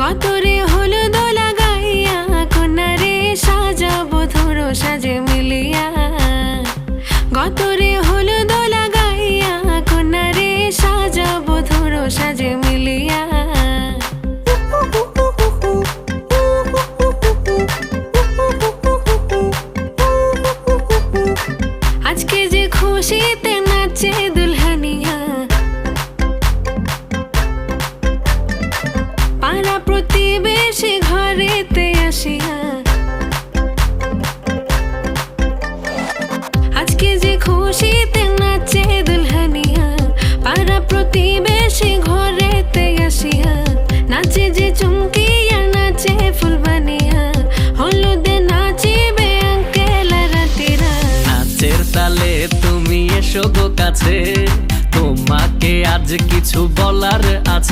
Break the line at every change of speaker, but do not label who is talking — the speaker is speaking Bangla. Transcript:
গতরে হলুদ লাগাইয়া কন্যারে সাজাবো ধরো সাজে মিলিয়া। গতরে হলুদ লাগাইয়া কন্যারে সাজাবো ধরো সাজে মিলিয়া। আজকে যে খুশিতে নাচে দুলহানিয়া, পাড়া প্রতিবেশী ঘরেতে আসিয়া। আজকে যে খুশিতে নাচে দুলহানিয়া, পাড়া প্রতিবেশী ঘরেতে আসিয়া। নাচে যে চুমকিয়া নাচে ফুলবানিয়া, হলুদে নাচিবে আঙ্কেল রাতিরা।
নাচের তালে তুমি এসো গো কাছে, তোমাকে আজ কিছু বলার আছে।